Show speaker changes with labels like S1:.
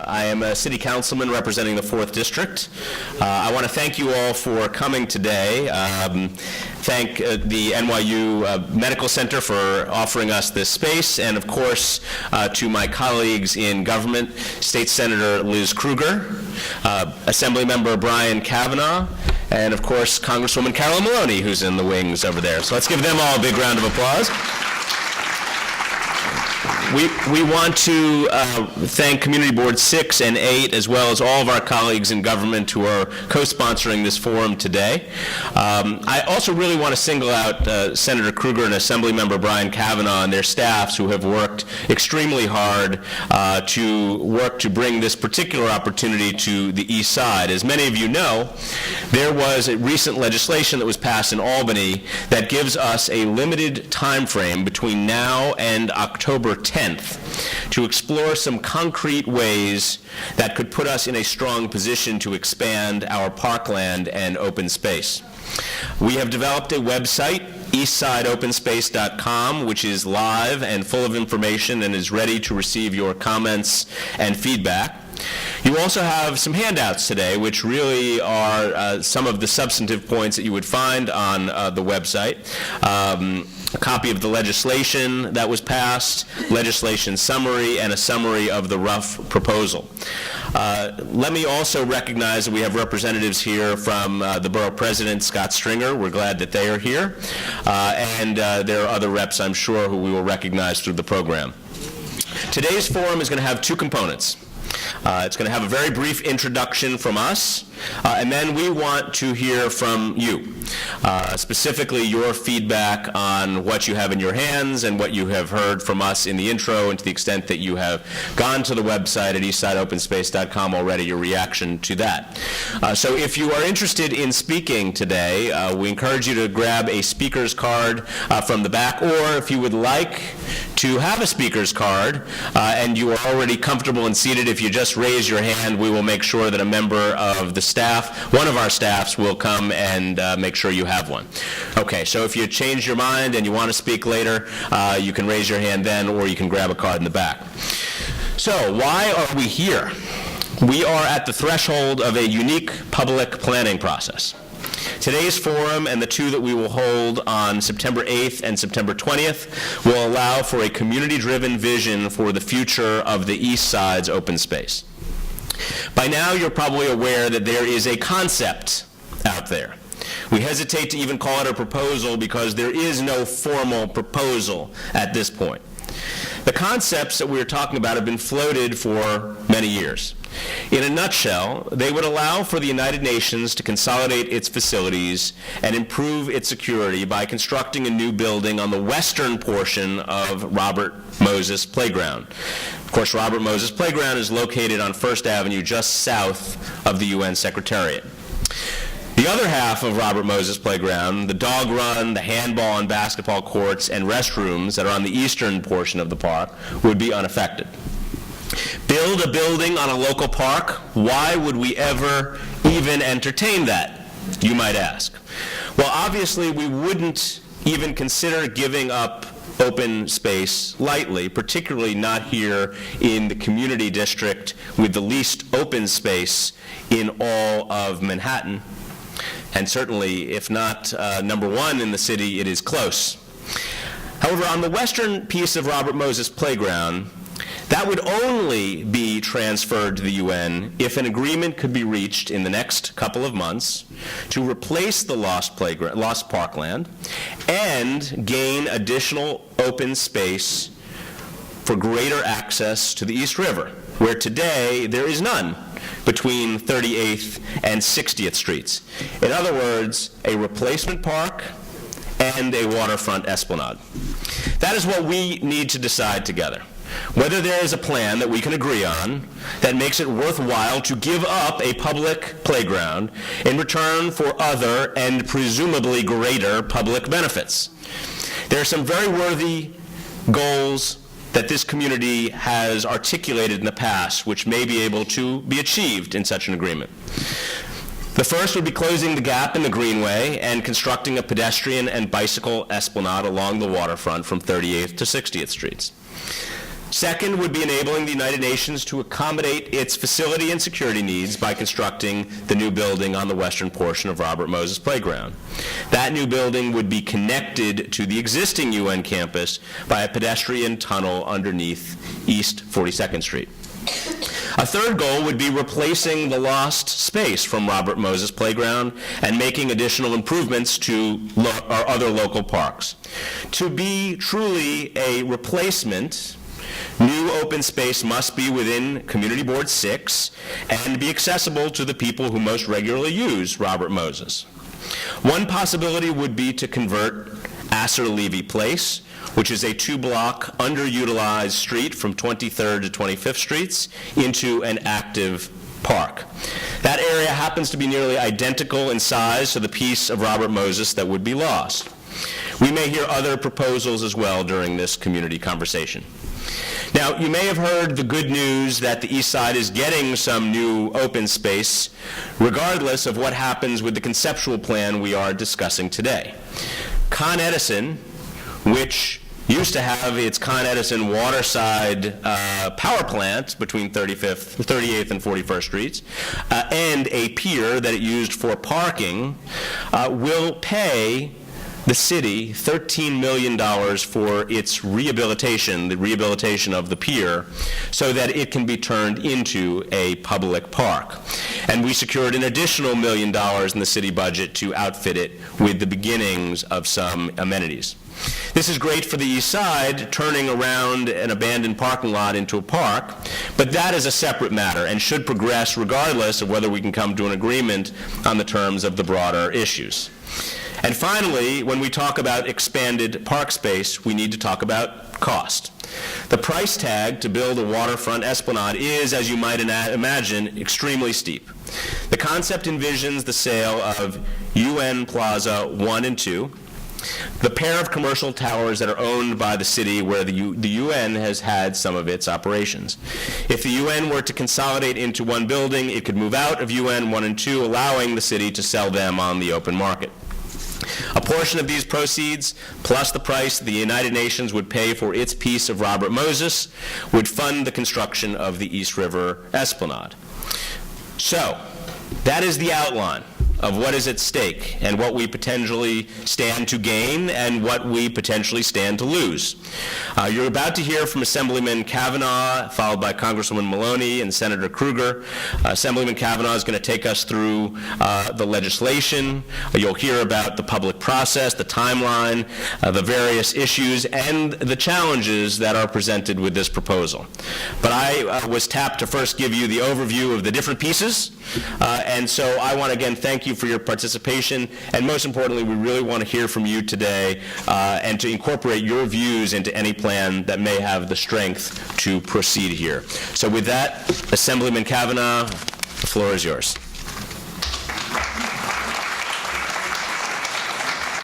S1: I am a city councilman representing the 4th District. I want to thank you all for coming today. Thank the NYU Medical Center for offering us this space, and of course to my colleagues in government, State Senator Liz Krueger, Assemblymember Brian Kavanaugh, and of course Congresswoman Carolyn Maloney, who's in the wings over there. So let's give them all a big round of applause. We want to thank Community Board 6 and 8, as well as all of our colleagues in government who are co-sponsoring this forum today. I also really want to single out Senator Krueger and Assemblymember Brian Kavanaugh and their staffs who have worked extremely hard to bring this particular opportunity to the East Side. As many of you know, there was a recent legislation that was passed in Albany that gives us a limited time frame between now and October 10th to explore some concrete ways that could put us in a strong position to expand our parkland and open space. We have developed a website, eastsideopenspace.com, which is live and full of information and is ready to receive your comments and feedback. You also have some handouts today, which really are some of the substantive points that you would find on the website. A copy of the legislation that was passed, legislation summary, and a summary of the rough proposal. Let me also recognize that we have representatives here from the Borough President, Scott Stringer. We're glad that they are here. And there are other reps, I'm sure, who we will recognize through the program. Today's forum is going to have two components. It's going to have a very brief introduction from us, and then we want to hear from you, specifically your feedback on what you have in your hands and what you have heard from us in the intro, and to the extent that you have gone to the website at eastsideopenspace.com already, your reaction to that. So if you are interested in speaking today, we encourage you to grab a speaker's card from the back, or if you would like to have a speaker's card and you are already comfortable and seated, if you just raise your hand, we will make sure that a member of the staff, one of our staffs, will come and make sure you have one. Okay, so if you change your mind and you want to speak later, you can raise your hand then, or you can grab a card in the back. So why are we here? We are at the threshold of a unique public planning process. Today's forum and the two that we will hold on September 8th and September 20th will allow for a community-driven vision for the future of the East Side's open space. By now, you're probably aware that there is a concept out there. We hesitate to even call it a proposal because there is no formal proposal at this point. The concepts that we're talking about have been floated for many years. In a nutshell, they would allow for the United Nations to consolidate its facilities and improve its security by constructing a new building on the western portion of Robert Moses Playground. Of course, Robert Moses Playground is located on First Avenue just south of the UN Secretariat. The other half of Robert Moses Playground, the dog run, the handball and basketball courts, and restrooms that are on the eastern portion of the park would be unaffected. Build a building on a local park? Why would we ever even entertain that, you might ask? Well, obviously, we wouldn't even consider giving up open space lightly, particularly not here in the community district with the least open space in all of Manhattan. And certainly, if not number one in the city, it is close. However, on the western piece of Robert Moses Playground, that would only be transferred to the UN if an agreement could be reached in the next couple of months to replace the lost parkland and gain additional open space for greater access to the East River, where today there is none between 38th and 60th Streets. In other words, a replacement park and a waterfront esplanade. That is what we need to decide together. Whether there is a plan that we can agree on that makes it worthwhile to give up a public playground in return for other and presumably greater public benefits. There are some very worthy goals that this community has articulated in the past which may be able to be achieved in such an agreement. The first would be closing the gap in the Greenway and constructing a pedestrian and bicycle esplanade along the waterfront from 38th to 60th Streets. Second would be enabling the United Nations to accommodate its facility and security needs by constructing the new building on the western portion of Robert Moses Playground. That new building would be connected to the existing UN campus by a pedestrian tunnel underneath East 42nd Street. A third goal would be replacing the lost space from Robert Moses Playground and making additional improvements to our other local parks. To be truly a replacement, new open space must be within Community Board 6 and be accessible to the people who most regularly use Robert Moses. One possibility would be to convert Asser Levy Place, which is a two-block underutilized street from 23rd to 25th Streets, into an active park. That area happens to be nearly identical in size to the piece of Robert Moses that would be lost. We may hear other proposals as well during this community conversation. Now, you may have heard the good news that the East Side is getting some new open space, regardless of what happens with the conceptual plan we are discussing today. Con Edison, which used to have its Con Edison waterside power plant between 38th and 41st Streets, and a pier that it used for parking, will pay the city $13 million for its rehabilitation, the rehabilitation of the pier, so that it can be turned into a public park. And we secured an additional $1 million in the city budget to outfit it with the beginnings of some amenities. This is great for the East Side, turning around an abandoned parking lot into a park, but that is a separate matter and should progress regardless of whether we can come to an agreement on the terms of the broader issues. And finally, when we talk about expanded park space, we need to talk about cost. The price tag to build a waterfront esplanade is, as you might imagine, extremely steep. The concept envisions the sale of UN Plaza 1 and 2, the pair of commercial towers that are owned by the city where the UN has had some of its operations. If the UN were to consolidate into one building, it could move out of UN 1 and 2, allowing the city to sell them on the open market. A portion of these proceeds, plus the price the United Nations would pay for its piece of Robert Moses, would fund the construction of the East River Esplanade. So, that is the outline of what is at stake and what we potentially stand to gain and what we potentially stand to lose. You're about to hear from Assemblyman Kavanaugh, followed by Congresswoman Maloney and Senator Kruger. Assemblyman Kavanaugh is going to take us through the legislation. You'll hear about the public process, the timeline, the various issues, and the challenges that are presented with this proposal. But I was tapped to first give you the overview of the different pieces, and so I want to again thank you for your participation, and most importantly, we really want to hear from you today and to incorporate your views into any plan that may have the strength to proceed here. So with that, Assemblyman Kavanaugh, the floor is yours.